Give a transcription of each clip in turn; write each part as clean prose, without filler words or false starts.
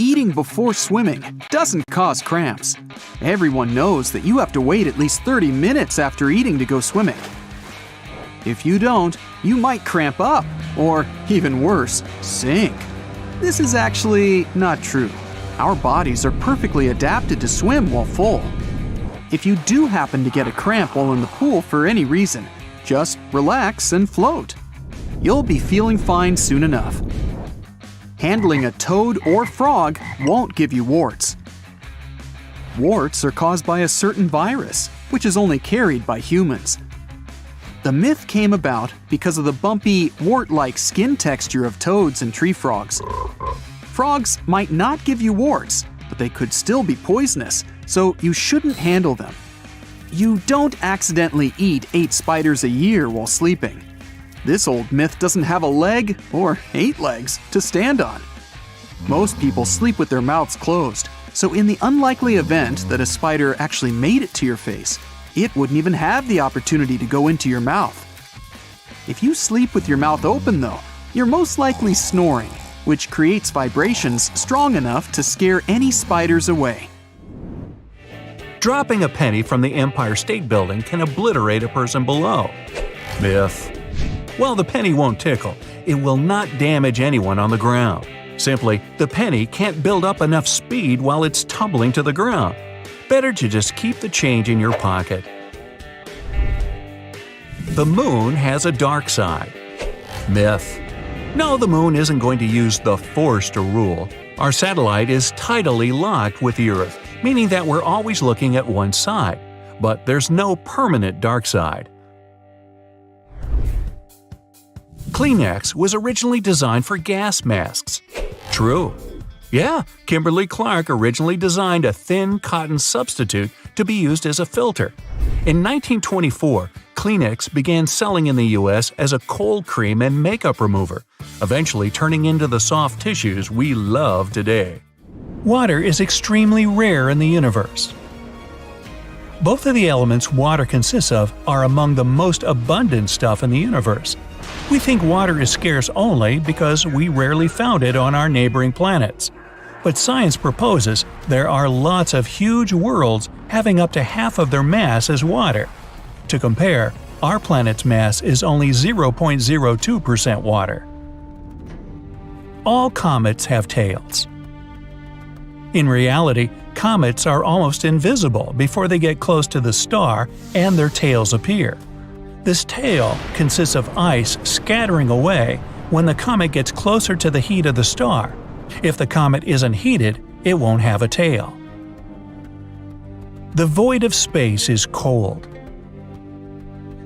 eating before swimming doesn't cause cramps. Everyone knows that you have to wait at least 30 minutes after eating to go swimming. If you don't, you might cramp up, or even worse, sink. This is actually not true. Our bodies are perfectly adapted to swim while full. If you do happen to get a cramp while in the pool for any reason, just relax and float. You'll be feeling fine soon enough. Handling a toad or frog won't give you warts. Warts are caused by a certain virus, which is only carried by humans. The myth came about because of the bumpy, wart-like skin texture of toads and tree frogs. Frogs might not give you warts, but they could still be poisonous, so you shouldn't handle them. You don't accidentally eat 8 spiders a year while sleeping. This old myth doesn't have a leg, or 8 legs, to stand on. Most people sleep with their mouths closed, so in the unlikely event that a spider actually made it to your face, it wouldn't even have the opportunity to go into your mouth. If you sleep with your mouth open though, you're most likely snoring, which creates vibrations strong enough to scare any spiders away. Dropping a penny from the Empire State Building can obliterate a person below. Myth. While the penny won't tickle, it will not damage anyone on the ground. Simply, the penny can't build up enough speed while it's tumbling to the ground. Better to just keep the change in your pocket. The moon has a dark side. Myth. No, the moon isn't going to use the force to rule. Our satellite is tidally locked with the Earth, meaning that we're always looking at one side. But there's no permanent dark side. Kleenex was originally designed for gas masks. True. Yeah, Kimberly-Clark originally designed a thin cotton substitute to be used as a filter. In 1924, Kleenex began selling in the US as a cold cream and makeup remover, eventually turning into the soft tissues we love today. Water is extremely rare in the universe. Both of the elements water consists of are among the most abundant stuff in the universe. We think water is scarce only because we rarely found it on our neighboring planets. But science proposes there are lots of huge worlds having up to half of their mass as water. To compare, our planet's mass is only 0.02% water. All comets have tails. In reality, comets are almost invisible before they get close to the star and their tails appear. This tail consists of ice scattering away when the comet gets closer to the heat of the star. If the comet isn't heated, it won't have a tail. The void of space is cold.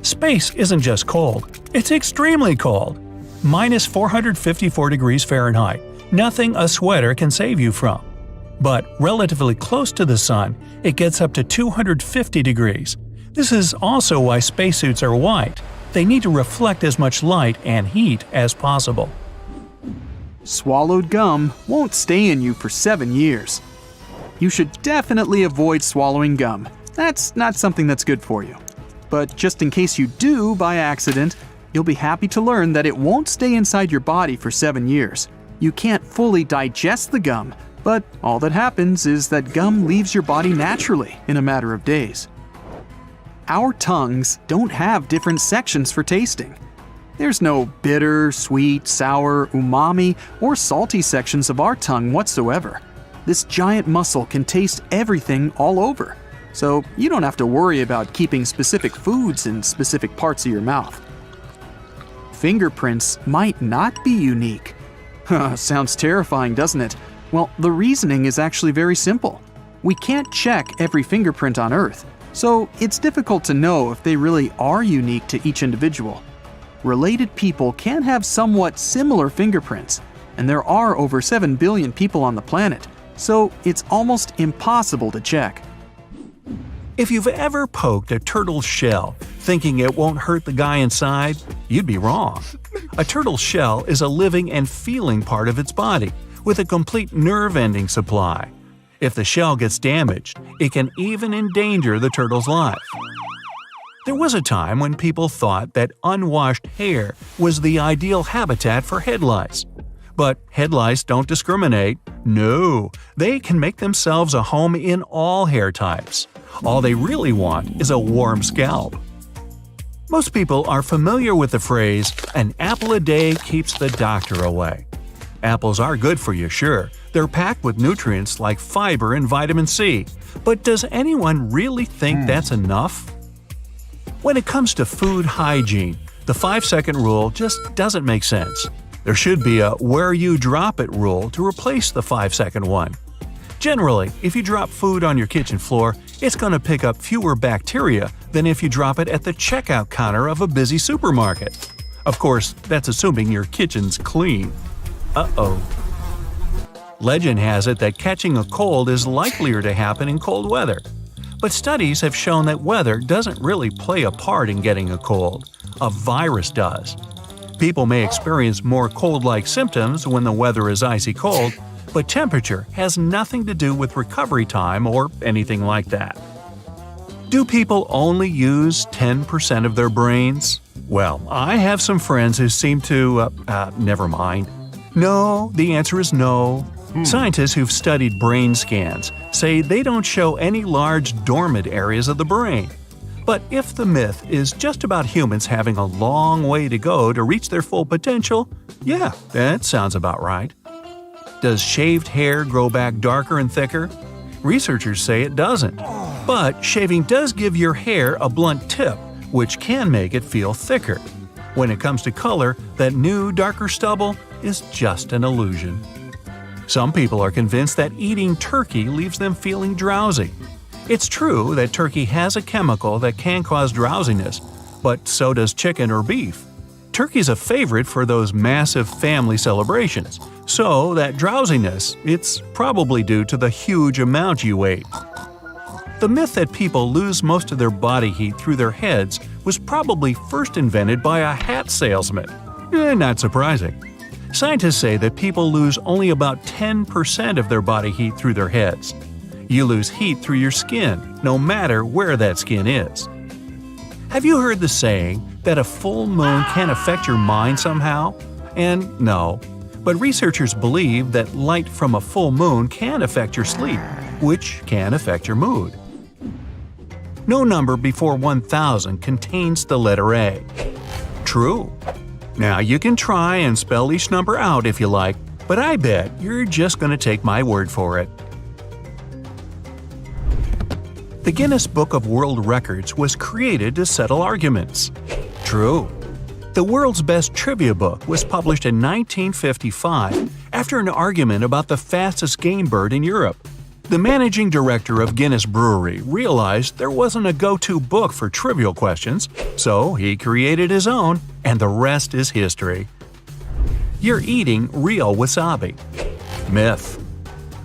Space isn't just cold, it's extremely cold. Minus 454 degrees Fahrenheit, nothing a sweater can save you from. But relatively close to the sun, it gets up to 250 degrees. This is also why spacesuits are white. They need to reflect as much light and heat as possible. Swallowed gum won't stay in you for 7 years. You should definitely avoid swallowing gum. That's not something that's good for you. But just in case you do by accident, you'll be happy to learn that it won't stay inside your body for 7 years. You can't fully digest the gum, but all that happens is that gum leaves your body naturally in a matter of days. Our tongues don't have different sections for tasting. There's no bitter, sweet, sour, umami, or salty sections of our tongue whatsoever. This giant muscle can taste everything all over, so you don't have to worry about keeping specific foods in specific parts of your mouth. Fingerprints might not be unique. Sounds terrifying, doesn't it? Well, the reasoning is actually very simple. We can't check every fingerprint on Earth, so it's difficult to know if they really are unique to each individual. Related people can have somewhat similar fingerprints, and there are over 7 billion people on the planet, so it's almost impossible to check. If you've ever poked a turtle's shell thinking it won't hurt the guy inside, you'd be wrong. A turtle's shell is a living and feeling part of its body, with a complete nerve-ending supply. If the shell gets damaged, it can even endanger the turtle's life. There was a time when people thought that unwashed hair was the ideal habitat for head lice. But head lice don't discriminate. No, they can make themselves a home in all hair types. All they really want is a warm scalp. Most people are familiar with the phrase, "an apple a day keeps the doctor away." Apples are good for you, sure. They're packed with nutrients like fiber and vitamin C. But does anyone really think that's enough? When it comes to food hygiene, the 5-second rule just doesn't make sense. There should be a "where you drop it" rule to replace the 5-second one. Generally, if you drop food on your kitchen floor, it's going to pick up fewer bacteria than if you drop it at the checkout counter of a busy supermarket. Of course, that's assuming your kitchen's clean. Uh-oh. Legend has it that catching a cold is likelier to happen in cold weather. But studies have shown that weather doesn't really play a part in getting a cold. A virus does. People may experience more cold-like symptoms when the weather is icy cold, but temperature has nothing to do with recovery time or anything like that. Do people only use 10% of their brains? Well, I have some friends who seem to… never mind. No, the answer is no. Scientists who've studied brain scans say they don't show any large dormant areas of the brain. But if the myth is just about humans having a long way to go to reach their full potential, yeah, that sounds about right. Does shaved hair grow back darker and thicker? Researchers say it doesn't. But shaving does give your hair a blunt tip, which can make it feel thicker. When it comes to color, that new, darker stubble is just an illusion. Some people are convinced that eating turkey leaves them feeling drowsy. It's true that turkey has a chemical that can cause drowsiness, but so does chicken or beef. Turkey's a favorite for those massive family celebrations, so that drowsiness, it's probably due to the huge amount you ate. The myth that people lose most of their body heat through their heads was probably first invented by a hat salesman. Not surprising. Scientists say that people lose only about 10% of their body heat through their heads. You lose heat through your skin, no matter where that skin is. Have you heard the saying that a full moon can affect your mind somehow? And no, but researchers believe that light from a full moon can affect your sleep, which can affect your mood. No number before 1,000 contains the letter A. True. Now you can try and spell each number out if you like, but I bet you're just going to take my word for it. The Guinness Book of World Records was created to settle arguments. True. The world's best trivia book was published in 1955 after an argument about the fastest game bird in Europe. The managing director of Guinness Brewery realized there wasn't a go-to book for trivial questions, so he created his own, and the rest is history. You're eating real wasabi. Myth.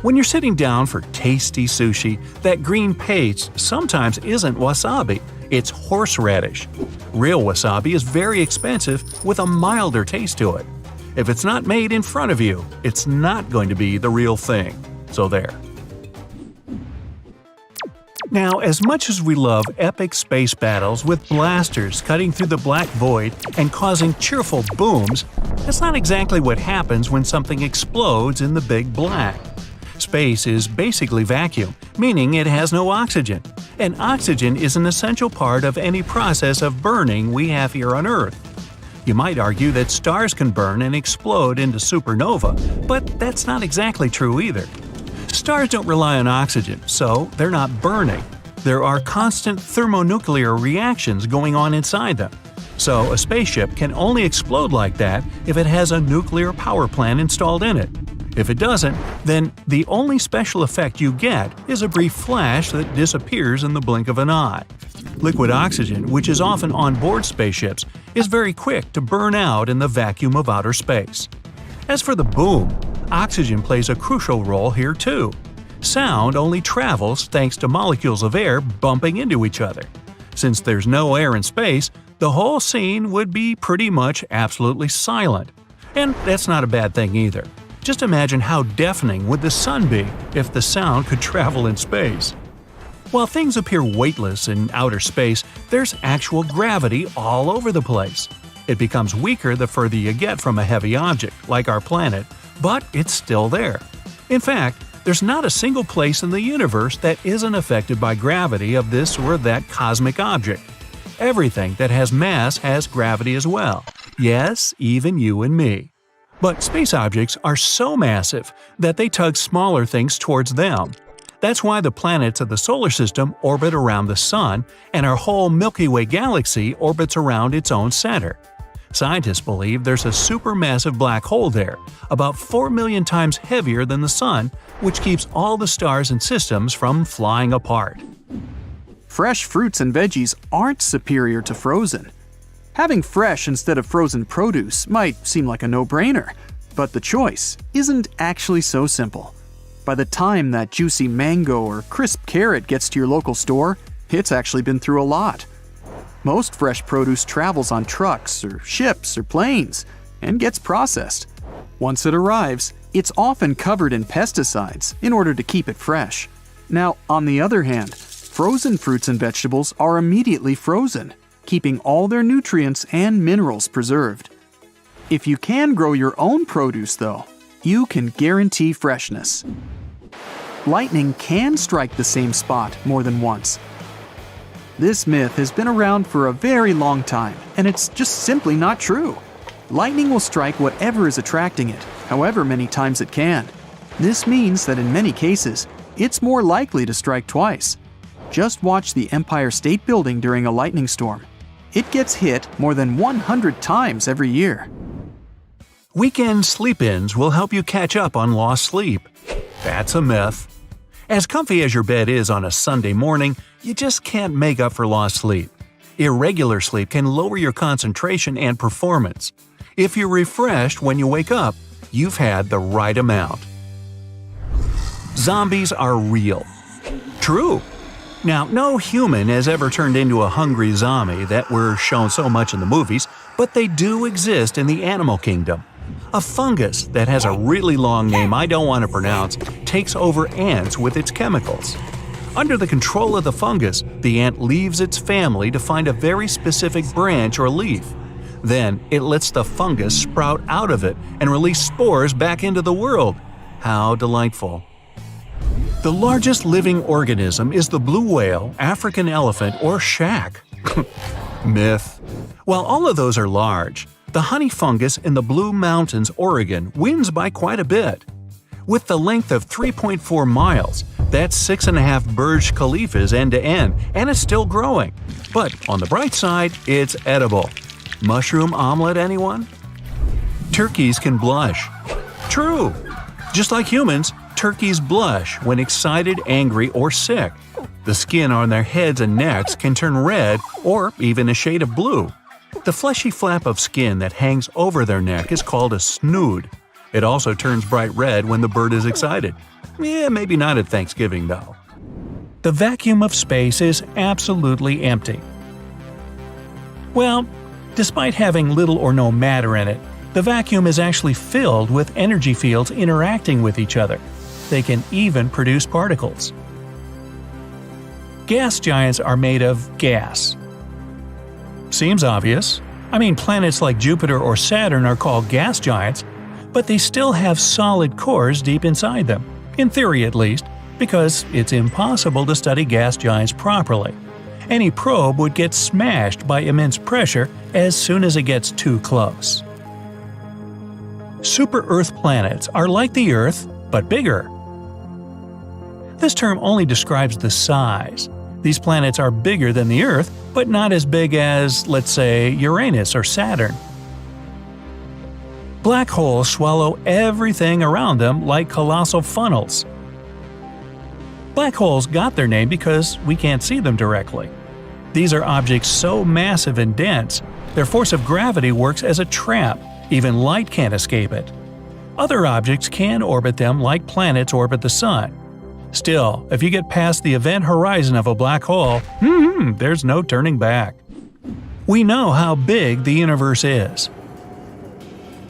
When you're sitting down for tasty sushi, that green paste sometimes isn't wasabi, it's horseradish. Real wasabi is very expensive with a milder taste to it. If it's not made in front of you, it's not going to be the real thing. So there. Now, as much as we love epic space battles with blasters cutting through the black void and causing cheerful booms, that's not exactly what happens when something explodes in the big black. Space is basically vacuum, meaning it has no oxygen. And oxygen is an essential part of any process of burning we have here on Earth. You might argue that stars can burn and explode into supernova, but that's not exactly true either. Stars don't rely on oxygen, so they're not burning. There are constant thermonuclear reactions going on inside them. So a spaceship can only explode like that if it has a nuclear power plant installed in it. If it doesn't, then the only special effect you get is a brief flash that disappears in the blink of an eye. Liquid oxygen, which is often on board spaceships, is very quick to burn out in the vacuum of outer space. As for the boom, oxygen plays a crucial role here too. Sound only travels thanks to molecules of air bumping into each other. Since there's no air in space, the whole scene would be pretty much absolutely silent. And that's not a bad thing either. Just imagine how deafening would the sun be if the sound could travel in space. While things appear weightless in outer space, there's actual gravity all over the place. It becomes weaker the further you get from a heavy object, like our planet, but it's still there. In fact, there's not a single place in the universe that isn't affected by gravity of this or that cosmic object. Everything that has mass has gravity as well. Yes, even you and me. But space objects are so massive that they tug smaller things towards them. That's why the planets of the solar system orbit around the Sun, and our whole Milky Way galaxy orbits around its own center. Scientists believe there's a supermassive black hole there, about 4 million times heavier than the Sun, which keeps all the stars and systems from flying apart. Fresh fruits and veggies aren't superior to frozen. Having fresh instead of frozen produce might seem like a no-brainer, but the choice isn't actually so simple. By the time that juicy mango or crisp carrot gets to your local store, it's actually been through a lot. Most fresh produce travels on trucks or ships or planes and gets processed. Once it arrives, it's often covered in pesticides in order to keep it fresh. Now, on the other hand, frozen fruits and vegetables are immediately frozen, keeping all their nutrients and minerals preserved. If you can grow your own produce, though, you can guarantee freshness. Lightning can strike the same spot more than once. This myth has been around for a very long time, and it's just simply not true. Lightning will strike whatever is attracting it, however many times it can. This means that in many cases, it's more likely to strike twice. Just watch the Empire State Building during a lightning storm. It gets hit more than 100 times every year. Weekend sleep-ins will help you catch up on lost sleep. That's a myth. As comfy as your bed is on a Sunday morning, you just can't make up for lost sleep. Irregular sleep can lower your concentration and performance. If you're refreshed when you wake up, you've had the right amount. Zombies are real. True. Now, no human has ever turned into a hungry zombie that we're shown so much in the movies, but they do exist in the animal kingdom. A fungus that has a really long name I don't want to pronounce takes over ants with its chemicals. Under the control of the fungus, the ant leaves its family to find a very specific branch or leaf. Then it lets the fungus sprout out of it and release spores back into the world. How delightful. The largest living organism is the blue whale, African elephant, or shag. Myth. While all of those are large, the honey fungus in the Blue Mountains, Oregon, wins by quite a bit. With the length of 3.4 miles, that's 6.5 Burj Khalifas end to end, and it's still growing. But on the bright side, it's edible. Mushroom omelet, anyone? Turkeys can blush. True. Just like humans, turkeys blush when excited, angry, or sick. The skin on their heads and necks can turn red or even a shade of blue. The fleshy flap of skin that hangs over their neck is called a snood. It also turns bright red when the bird is excited. Maybe not at Thanksgiving, though. The vacuum of space is absolutely empty. Well, despite having little or no matter in it, the vacuum is actually filled with energy fields interacting with each other. They can even produce particles. Gas giants are made of gas. Seems obvious. I mean, planets like Jupiter or Saturn are called gas giants, but they still have solid cores deep inside them, in theory at least, because it's impossible to study gas giants properly. Any probe would get smashed by immense pressure as soon as it gets too close. Super-Earth planets are like the Earth, but bigger. This term only describes the size. These planets are bigger than the Earth, but not as big as, let's say, Uranus or Saturn. Black holes swallow everything around them like colossal funnels. Black holes got their name because we can't see them directly. These are objects so massive and dense, their force of gravity works as a trap. Even light can't escape it. Other objects can orbit them like planets orbit the Sun. Still, if you get past the event horizon of a black hole, there's no turning back. We know how big the universe is.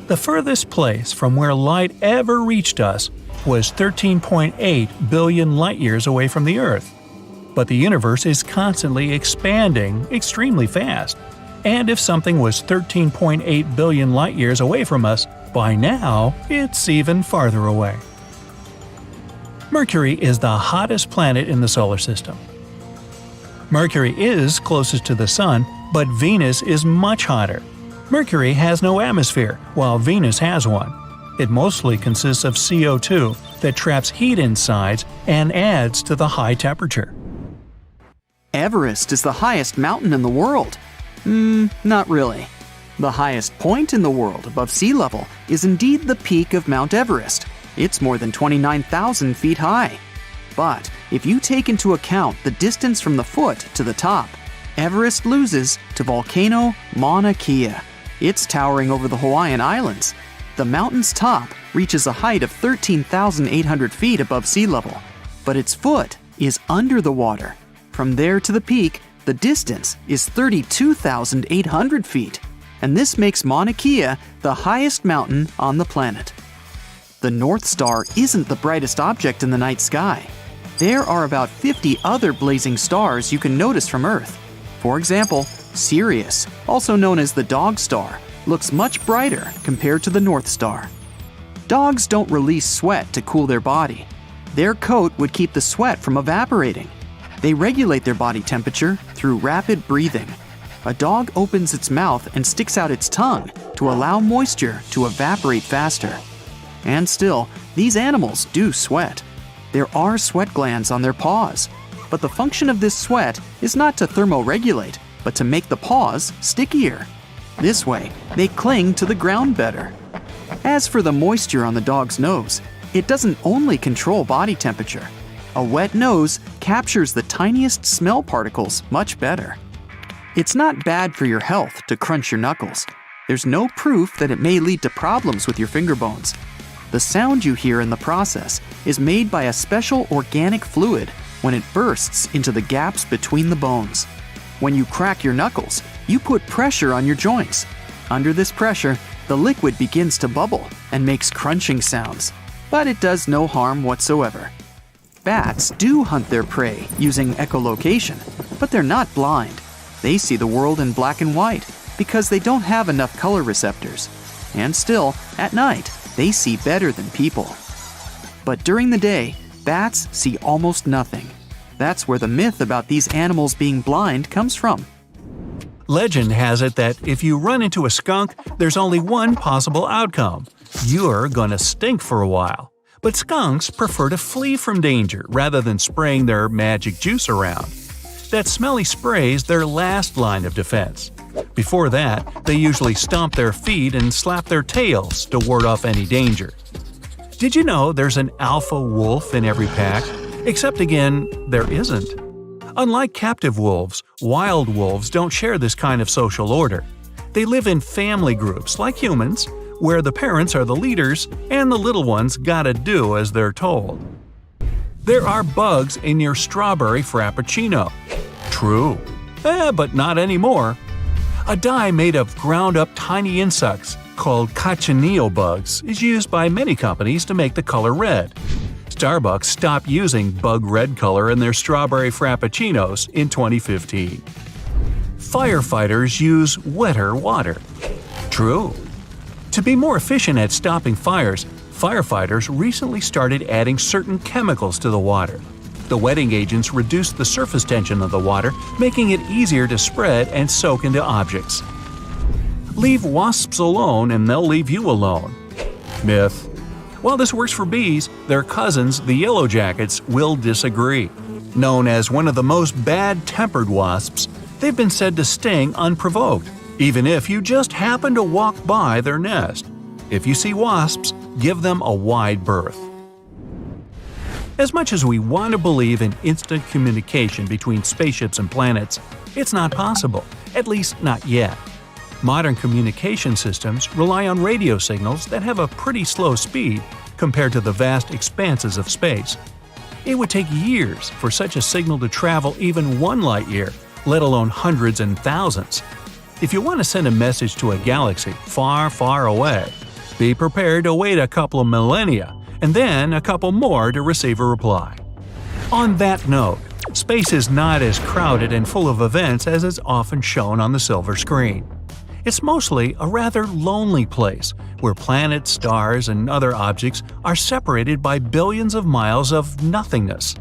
The furthest place from where light ever reached us was 13.8 billion light-years away from the Earth. But the universe is constantly expanding extremely fast, And if something was 13.8 billion light-years away from us, by now it's even farther away. Mercury is the hottest planet in the solar system. Mercury is closest to the Sun, but Venus is much hotter. Mercury has no atmosphere, while Venus has one. It mostly consists of CO2 that traps heat inside and adds to the high temperature. Everest is the highest mountain in the world. Not really. The highest point in the world above sea level is indeed the peak of Mount Everest. It's more than 29,000 feet high. But if you take into account the distance from the foot to the top, Everest loses to volcano Mauna Kea. It's towering over the Hawaiian Islands. The mountain's top reaches a height of 13,800 feet above sea level, but its foot is under the water. From there to the peak, the distance is 32,800 feet, and this makes Mauna Kea the highest mountain on the planet. The North Star isn't the brightest object in the night sky. There are about 50 other blazing stars you can notice from Earth. For example, Sirius, also known as the Dog Star, looks much brighter compared to the North Star. Dogs don't release sweat to cool their body. Their coat would keep the sweat from evaporating. They regulate their body temperature through rapid breathing. A dog opens its mouth and sticks out its tongue to allow moisture to evaporate faster. And still, these animals do sweat. There are sweat glands on their paws, but the function of this sweat is not to thermoregulate, but to make the paws stickier. This way, they cling to the ground better. As for the moisture on the dog's nose, it doesn't only control body temperature. A wet nose captures the tiniest smell particles much better. It's not bad for your health to crunch your knuckles. There's no proof that it may lead to problems with your finger bones. The sound you hear in the process is made by a special organic fluid when it bursts into the gaps between the bones. When you crack your knuckles, you put pressure on your joints. Under this pressure, the liquid begins to bubble and makes crunching sounds, but it does no harm whatsoever. Bats do hunt their prey using echolocation, but they're not blind. They see the world in black and white because they don't have enough color receptors. And still, at night, they see better than people. But during the day, bats see almost nothing. That's where the myth about these animals being blind comes from. Legend has it that if you run into a skunk, there's only one possible outcome. You're gonna stink for a while. But skunks prefer to flee from danger rather than spraying their magic juice around. That smelly spray's their last line of defense. Before that, they usually stomp their feet and slap their tails to ward off any danger. Did you know there's an alpha wolf in every pack? Except again, there isn't. Unlike captive wolves, wild wolves don't share this kind of social order. They live in family groups like humans, where the parents are the leaders and the little ones gotta do as they're told. There are bugs in your strawberry frappuccino. True. But not anymore. A dye made of ground-up tiny insects called cochineal bugs is used by many companies to make the color red. Starbucks stopped using bug red color in their strawberry frappuccinos in 2015. Firefighters use wetter water. True. To be more efficient at stopping fires, firefighters recently started adding certain chemicals to the water. The wetting agents reduce the surface tension of the water, making it easier to spread and soak into objects. Leave wasps alone and they'll leave you alone. Myth. While this works for bees, their cousins, the yellow jackets, will disagree. Known as one of the most bad-tempered wasps, they've been said to sting unprovoked, even if you just happen to walk by their nest. If you see wasps, give them a wide berth. As much as we want to believe in instant communication between spaceships and planets, it's not possible, at least not yet. Modern communication systems rely on radio signals that have a pretty slow speed compared to the vast expanses of space. It would take years for such a signal to travel even 1 light year, let alone hundreds and thousands. If you want to send a message to a galaxy far, far away, be prepared to wait a couple of millennia and then a couple more to receive a reply. On that note, Space is not as crowded and full of events as is often shown on the silver screen. It's mostly a rather lonely place where planets, stars, and other objects are separated by billions of miles of nothingness.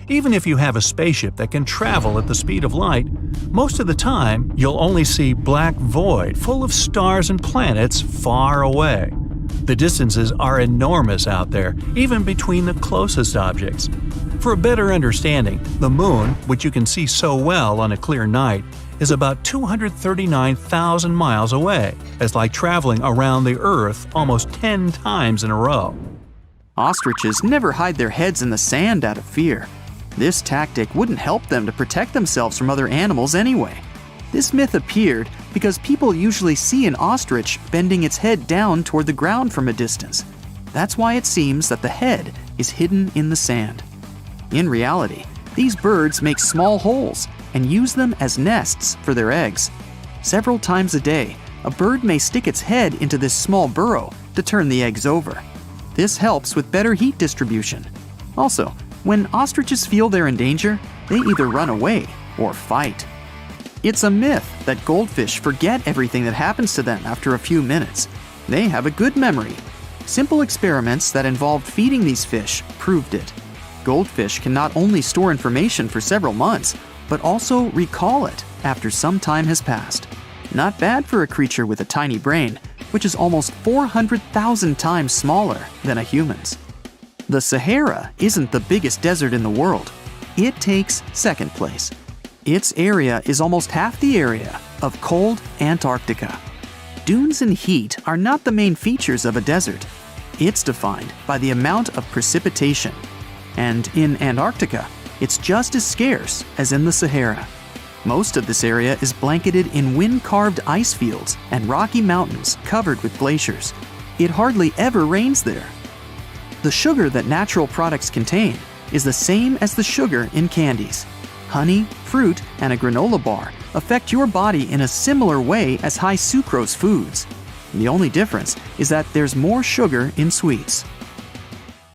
Even if you have a spaceship that can travel at the speed of light, most of the time you'll only see black void full of stars and planets far away. The distances are enormous out there, even between the closest objects. For a better understanding, the Moon, which you can see so well on a clear night, is about 239,000 miles away. It's like traveling around the Earth almost 10 times in a row. Ostriches never hide their heads in the sand out of fear. This tactic wouldn't help them to protect themselves from other animals anyway. This myth appeared because people usually see an ostrich bending its head down toward the ground from a distance. That's why it seems that the head is hidden in the sand. In reality, these birds make small holes and use them as nests for their eggs. Several times a day, a bird may stick its head into this small burrow to turn the eggs over. This helps with better heat distribution. Also, when ostriches feel they're in danger, they either run away or fight. It's a myth that goldfish forget everything that happens to them after a few minutes. They have a good memory. Simple experiments that involved feeding these fish proved it. Goldfish can not only store information for several months, but also recall it after some time has passed. Not bad for a creature with a tiny brain, which is almost 400,000 times smaller than a human's. The Sahara isn't the biggest desert in the world. It takes second place. Its area is almost half the area of cold Antarctica. Dunes and heat are not the main features of a desert. It's defined by the amount of precipitation. And in Antarctica, it's just as scarce as in the Sahara. Most of this area is blanketed in wind-carved ice fields and rocky mountains covered with glaciers. It hardly ever rains there. The sugar that natural products contain is the same as the sugar in candies. Honey, fruit, and a granola bar affect your body in a similar way as high sucrose foods. The only difference is that there's more sugar in sweets.